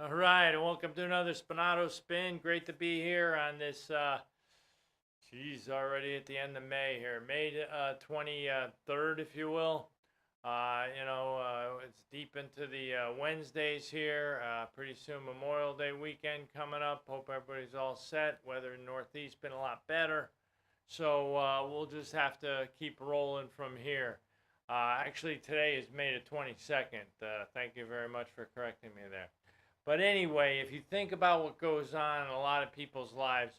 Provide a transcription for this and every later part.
All right, and welcome to another Spinato spin. Great to be here on this. Geez, already at the end of May here, May 23rd, if you will. It's deep into the Wednesdays here. Pretty soon Memorial Day weekend coming up. Hope everybody's all set. Weather in the Northeast been a lot better, so we'll just have to keep rolling from here. Actually, today is May the 22nd. Thank you very much for correcting me there. But anyway, if you think about what goes on in a lot of people's lives,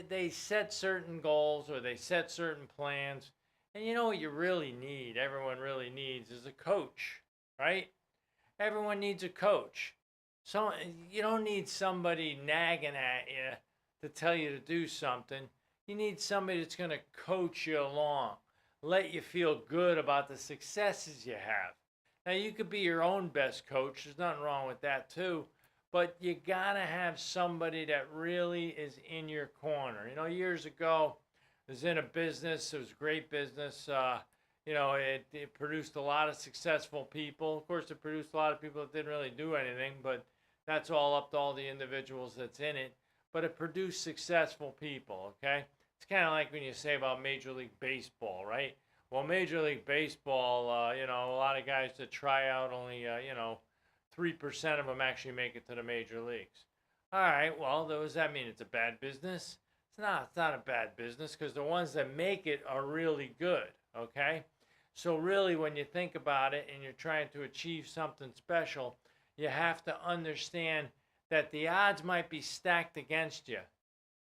they set certain goals or they set certain plans. And you know what you really need, everyone really needs, is a coach, right? Everyone needs a coach. So you don't need somebody nagging at you to tell you to do something. You need somebody that's going to coach you along, let you feel good about the successes you have. Now, you could be your own best coach. There's nothing wrong with that, too. But you got to have somebody that really is in your corner. Years ago, I was in a business. It was a great business. It produced a lot of successful people. Of course, it produced a lot of people that didn't really do anything, but that's all up to all the individuals that's in it. But it produced successful people, okay? It's kind of like when you say about Major League Baseball, right? Well, Major League Baseball, a lot of guys that try out only, 3% of them actually make it to the major leagues. All right, well, does that mean it's a bad business? It's not a bad business because the ones that make it are really good, okay? So really, when you think about it and you're trying to achieve something special, you have to understand that the odds might be stacked against you,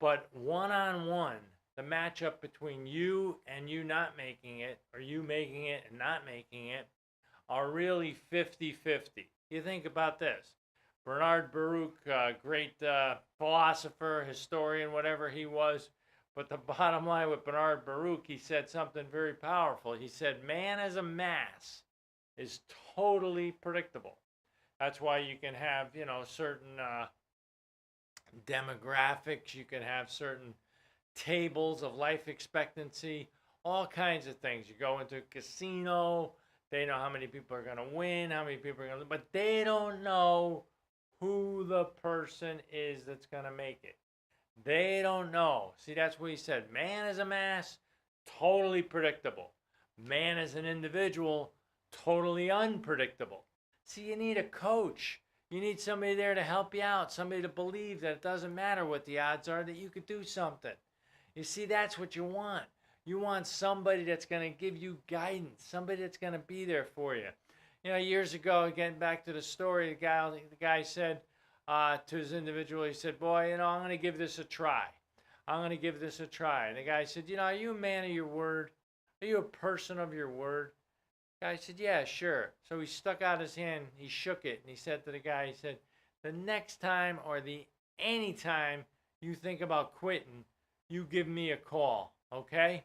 but one-on-one, the matchup between you and you not making it, or you making it and not making it, are really 50-50. You think about this. Bernard Baruch, great philosopher, historian, whatever he was. But the bottom line with Bernard Baruch, he said something very powerful. He said, man as a mass is totally predictable. That's why you can have, certain demographics. You can have certain tables of life expectancy, all kinds of things. You go into a casino, they know how many people are going to win, how many people are going to, but they don't know who the person is that's going to make it. They don't know. See, that's what he said. Man as a mass, totally predictable. Man as an individual, totally unpredictable. See, you need a coach. You need somebody there to help you out, somebody to believe that it doesn't matter what the odds are, that you could do something. You see, that's what you want. You want somebody that's going to give you guidance, somebody that's going to be there for you. Years ago, getting back to the story, the guy said to his individual, he said, boy, I'm going to give this a try. I'm going to give this a try. And the guy said, are you a man of your word? Are you a person of your word? The guy said, yeah, sure. So he stuck out his hand, he shook it, and he said to the guy, he said, the next time or any time you think about quitting, you give me a call, okay?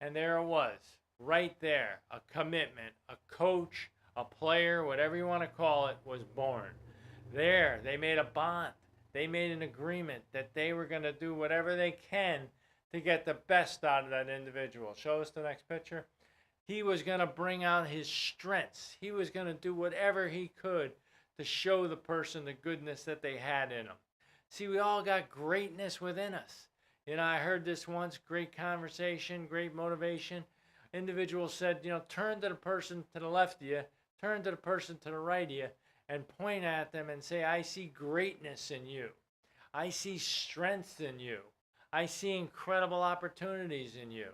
And there it was, right there. A commitment, a coach, a player, whatever you want to call it, was born. There, they made a bond. They made an agreement that they were going to do whatever they can to get the best out of that individual. Show us the next picture. He was going to bring out his strengths. He was going to do whatever he could to show the person the goodness that they had in them. See, we all got greatness within us. I heard this once, great conversation, great motivation. Individual said, turn to the person to the left of you, turn to the person to the right of you, and point at them and say, I see greatness in you. I see strength in you. I see incredible opportunities in you.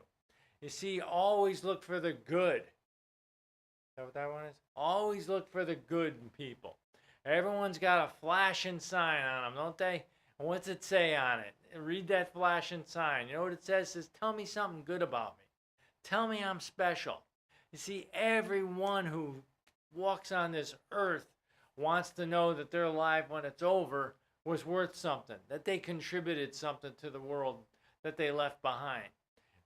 You see, always look for the good. Is that what that one is? Always look for the good in people. Everyone's got a flashing sign on them, don't they? And what's it say on it? Read that flashing sign. You know what it says? It says, tell me something good about me. Tell me I'm special. You see, everyone who walks on this earth wants to know that their life, when it's over, was worth something, that they contributed something to the world that they left behind.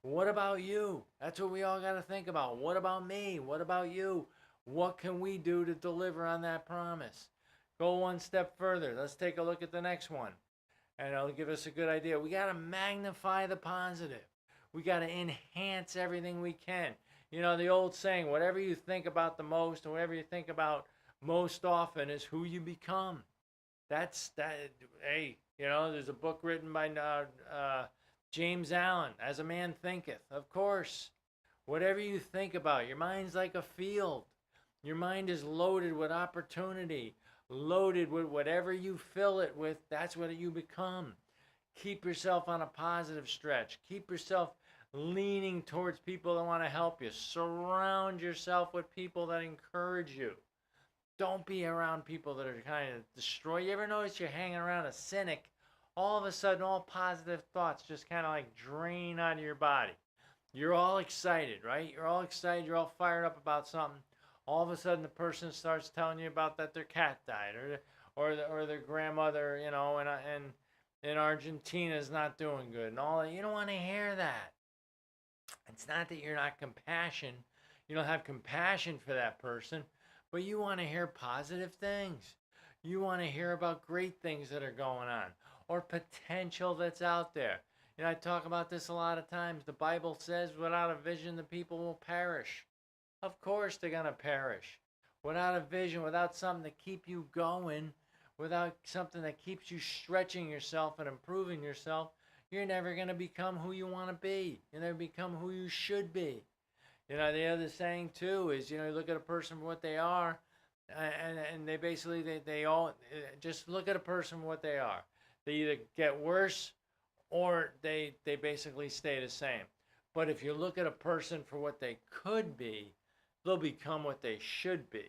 What about you? That's what we all got to think about. What about me? What about you? What can we do to deliver on that promise? Go one step further. Let's take a look at the next one. And it'll give us a good idea. We got to magnify the positive. We got to enhance everything we can. The old saying, whatever you think about the most and whatever you think about most often is who you become. That. Hey, there's a book written by James Allen, As a Man Thinketh. Of course, whatever you think about, your mind's like a field. Your mind is loaded with opportunity, loaded with whatever you fill it with. That's what you become. Keep yourself on a positive stretch. Keep yourself leaning towards people that want to help you. Surround yourself with people that encourage you. Don't be around people that are kind of destroy. You ever notice you're hanging around a cynic? All of a sudden, all positive thoughts just kind of like drain out of your body. You're all excited, right? You're all excited. You're all fired up about something. All of a sudden, the person starts telling you about that their cat died, or their grandmother, in Argentina is not doing good, and all that. You don't want to hear that. It's not that you're not compassion. You don't have compassion for that person, but you want to hear positive things. You want to hear about great things that are going on or potential that's out there. I talk about this a lot of times. The Bible says, without a vision, the people will perish. Of course they're going to perish. Without a vision, without something to keep you going, without something that keeps you stretching yourself and improving yourself, you're never going to become who you want to be. You never become who you should be. The other saying too is, you look at a person for what they are, and they basically, they all, just look at a person for what they are. They either get worse or they basically stay the same. But if you look at a person for what they could be, they'll become what they should be.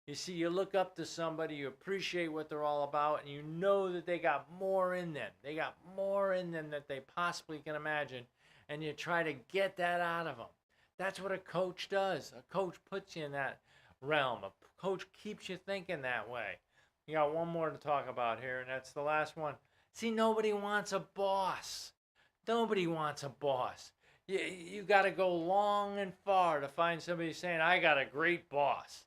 You see, you look up to somebody, you appreciate what they're all about, and you know that they got more in them. They got more in them that they possibly can imagine, and you try to get that out of them. That's what a coach does. A coach puts you in that realm. A coach keeps you thinking that way. You got one more to talk about here, and that's the last one. See, nobody wants a boss. Nobody wants a boss. You got to go long and far to find somebody saying, I got a great boss.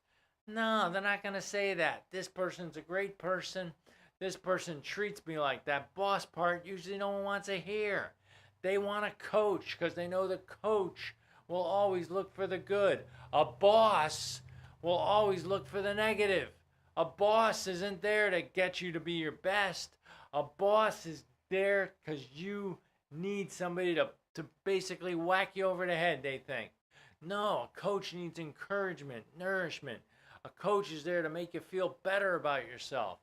No, they're not going to say that. This person's a great person. This person treats me like that. Boss part, usually no one wants to hear. They want a coach because they know the coach will always look for the good. A boss will always look for the negative. A boss isn't there to get you to be your best. A boss is there because you need somebody to basically whack you over the head, they think. No, a coach needs encouragement, nourishment. A coach is there to make you feel better about yourself.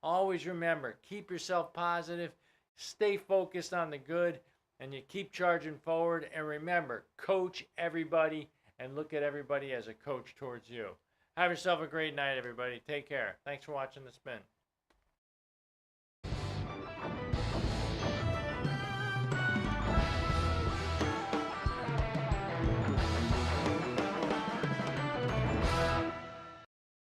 Always remember, keep yourself positive, stay focused on the good, and you keep charging forward. And remember, coach everybody and look at everybody as a coach towards you. Have yourself a great night, everybody. Take care. Thanks for watching The Spin.